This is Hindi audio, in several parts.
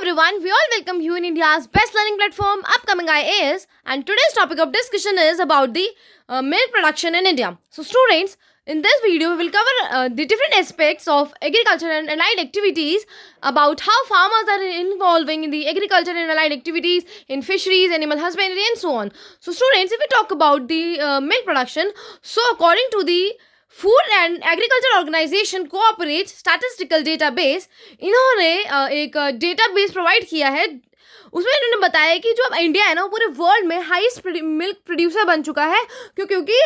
everyone, we all welcome you in India's best learning platform, Upcoming IAS, and today's topic of discussion is about the milk production in India. So students, in this video we will cover the different aspects of agriculture and allied activities, about how farmers are involving in the agriculture and allied activities in fisheries, animal husbandry and so on. So students, if we talk about the milk production, so according to the food and agriculture organisation cooperate statistical database, इन्होंने एक डेटाबेस प्रोवाइड किया है. उसमें इन्होंने बताया कि जो अब इंडिया है ना वो पूरे वर्ल्ड में हाईएस्ट मिल्क प्रोड्यूसर बन चुका है, क्योंकि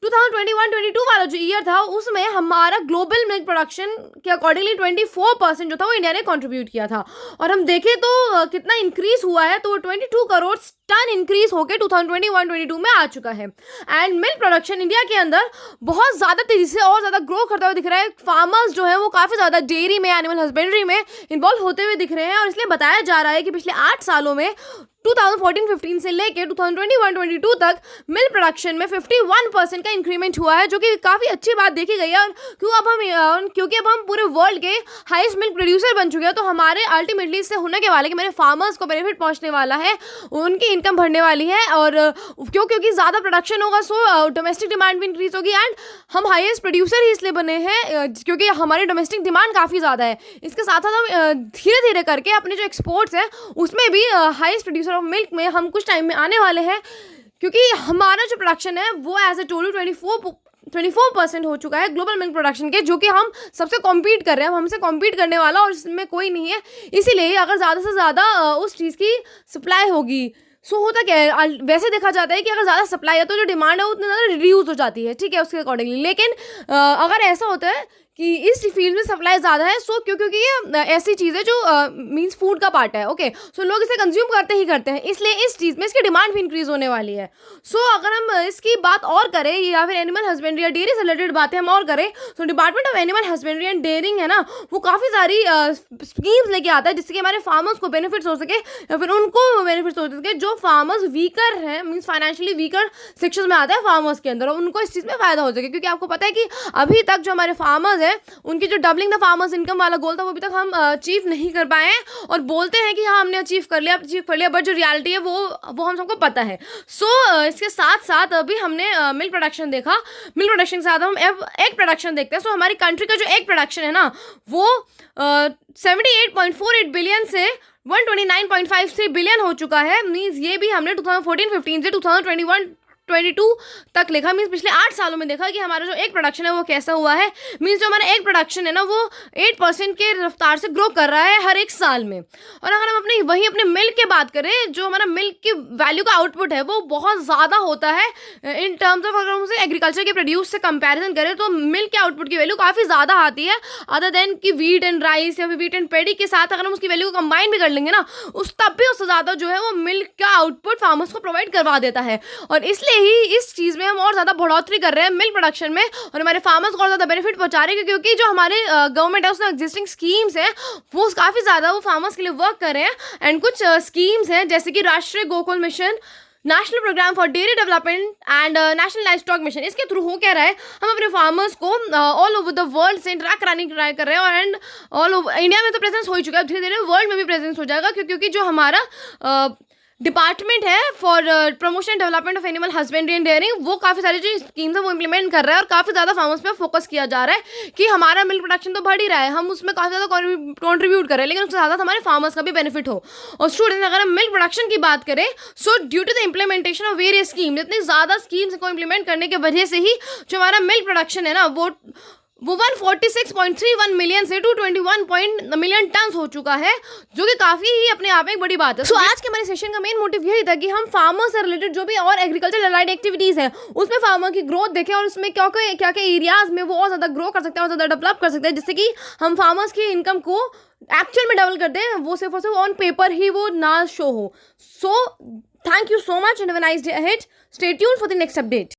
2021-22 वाला जो ईयर था उसमें हमारा ग्लोबल मिल्क प्रोडक्शन के अकॉर्डिंगली 24% जो था वो इंडिया ने कंट्रीब्यूट किया था. और हम देखें तो कितना इंक्रीज हुआ है, तो 22 करोड़ टन इंक्रीज होकर 2021-22 में आ चुका है. एंड मिल्क प्रोडक्शन इंडिया के अंदर बहुत ज़्यादा तेज़ी से और ज़्यादा ग्रो करता हुआ दिख रहा है. फार्मर्स जो है वो काफ़ी ज़्यादा डेयरी में, एनिमल हस्बेंड्री में इन्वॉल्व होते हुए दिख रहे हैं. और इसलिए बताया जा रहा है कि पिछले 8 सालों में 2014-15 से लेकर 2021-22 तक मिल्क प्रोडक्शन में 51% का इंक्रीमेंट हुआ है, जो कि काफ़ी अच्छी बात देखी गई है. और क्योंकि अब हम पूरे वर्ल्ड के हाईएस्ट मिल्क प्रोड्यूसर बन चुके हैं, तो हमारे अल्टीमेटली इससे होने के वाले कि मेरे फार्मर्स को बेनिफिट पहुंचने वाला है, उनकी इनकम बढ़ने वाली है. और क्योंकि ज़्यादा प्रोडक्शन होगा सो डोमेस्टिक डिमांड भी इंक्रीज होगी. एंड हम हाईएस्ट प्रोड्यूसर ही इसलिए बने हैं क्योंकि हमारी डोमेस्टिक डिमांड काफ़ी ज़्यादा है. इसके साथ साथ हम धीरे धीरे करके अपने जो एक्सपोर्ट्स हैं उसमें भी हाईएस्ट प्रोड्यूसर ऑफ मिल्क में हम कुछ टाइम में आने वाले हैं, क्योंकि हमारा जो प्रोडक्शन है वो एज ए टोटल 24% हो चुका है ग्लोबल मिल्क प्रोडक्शन के, जो कि हम सबसे कॉम्पीट कर रहे हैं. हमसे कॉम्पीट करने वाला और इसमें कोई नहीं है. इसीलिए अगर ज़्यादा से ज़्यादा उस चीज़ की सप्लाई होगी, सो होता क्या है, वैसे देखा जाता है कि अगर ज़्यादा सप्लाई है तो जो डिमांड है वो उतनी ज़्यादा रिड्यूस हो जाती है, ठीक है, उसके अकॉर्डिंगली. लेकिन अगर ऐसा होता है कि इस फील्ड में सप्लाई ज़्यादा है, सो क्योंकि ये ऐसी चीज़ है जो मीन्स फूड का पार्ट है, ओके, सो लोग इसे कंज्यूम करते ही करते हैं, इसलिए इस चीज़ में इसकी डिमांड भी इंक्रीज़ होने वाली है. सो अगर हम इसकी बात और करें या फिर एनिमल हस्बेंड्री या डेयरी से रिलेटेड बातें हम और करें, तो department of animal husbandry and dairying है ना, वो काफ़ी सारी स्कीम्स लेके आता है जिससे कि हमारे फार्मर्स को बेनिफिट्स हो सके या फिर उनको बेनिफिट्स हो सके जो फार्मर्स वीकर हैं, मीन्स फाइनेंशियली वीकर सेक्शन में आता है फार्मर्स के अंदर, और उनको इस चीज़ में फ़ायदा हो सके. क्योंकि आपको पता है कि अभी तक जो हमारे फार्मर्स हैं उनकी जो डबलिंग द फार्मर्स इनकम वाला गोल था वो अभी तक हम अचीव नहीं कर पाए हैं, और बोलते हैं कि हाँ हमने अचीव कर लिया, बट जो रियलिटी है वो हम सबको पता है. सो इसके साथ साथ अभी हमने मिल्क प्रोडक्शन देखा. मिल्क प्रोडक्शन के साथ हम एग प्रोडक्शन देखते हैं. सो हमारी कंट्री का जो एग प्रोडक्शन है ना वो 78.48 बिलियन से 129.53 बिलियन हो चुका है. मीन्स ये भी हमने 2014-15 से 2021-22 तक लिखा. मीन्स पिछले 8 सालों में देखा कि हमारा जो एग प्रोडक्शन है वो कैसा हुआ है. मीन्स जो हमारा एग प्रोडक्शन है ना वो 8% के रफ्तार से ग्रो कर रहा है हर एक साल में. और अगर हम अपने मिल्क की बात करें, जो हमारा मिल्क की वैल्यू का आउटपुट है वो बहुत ज़्यादा होता है इन टर्म्स ऑफ, अगर हम उसे एग्रीकल्चर के प्रोड्यूस से कंपेरिजन करें तो मिल्क के आउटपुट की वैल्यू काफ़ी ज़्यादा आती है, अदर देन कि वीट एंड राइस या फिर वीट एंड पेडी के साथ अगर हम उसकी वैल्यू को कंबाइन भी कर लेंगे ना, तब भी उससे ज़्यादा जो है वो मिल्क का आउटपुट फार्मर्स को प्रोवाइड करवा देता है. और इसलिए ही इस चीज़ में हम और ज़्यादा बढ़ोतरी कर रहे हैं मिल्क प्रोडक्शन में, और हमारे फार्मर्स को और ज़्यादा बेनिफिट पहुंचा रहे हैं, क्योंकि जो हमारे गवर्नमेंट है उसमें एग्जिस्टिंग स्कीम्स हैं वो काफ़ी ज़्यादा वो फार्मर्स के लिए वर्क कर रहे हैं. एंड कुछ स्कीम्स हैं जैसे कि Rashtriya Gokul mission, national programme for dairy development and national livestock mission. इसके थ्रू हो क्या रहा है, हम अपने फार्मर्स को ऑल ओवर द वर्ल्ड से इंटरेक्ट कराने की ट्राई कर रहे हैं. और एंड ऑल ओवर इंडिया में तो प्रेजेंस हो ही चुका है, धीरे धीरे वर्ल्ड में भी प्रेजेंस हो जाएगा, क्योंकि जो हमारा डिपार्टमेंट है for promotion and development of animal husbandry and dairying वो काफ़ी सारी जो स्कीम्स है वो इंप्लीमेंट कर रहा है, और काफ़ी ज़्यादा फार्मर्स पे फोकस किया जा रहा है कि हमारा मिल्क प्रोडक्शन तो बढ़ ही रहा है, हम उसमें काफ़ी ज़्यादा कंट्रीब्यूट कर रहे हैं, लेकिन उसके साथ साथ हमारे फार्मर्स का भी बेनिफिट हो. और स्टूडेंट्स, अगर हम मिल्क प्रोडक्शन की बात करें, so due to the implementation of various schemes, इतनी ज़्यादा स्कीम्स को इम्प्लीमेंट करने की वजह से ही जो हमारा मिल्क प्रोडक्शन है ना वो 146.31 मिलियन से 221 मिलियन टन हो चुका है, जो कि काफ़ी ही अपने आप में एक बड़ी बात है. सो आज के हमारे सेशन का मेन मोटिव यही था कि हम फार्मर से रिलेटेड जो भी और एग्रीकल्चर रिलेटेड एक्टिविटीज़ हैं उसमें फार्मर की ग्रोथ देखें, और उसमें क्या क्या एरियाज़ में वो और ज़्यादा ग्रो कर सकते हैं और ज़्यादा डेवलप कर सकते हैं, जिससे कि हम फार्मर्स की इनकम को एक्चुअल में डबल कर दें, वो सिर्फ और सिर्फ ऑन पेपर ही वो ना शो हो. So thank you so much and have a nice day ahead. Stay tuned for the next update.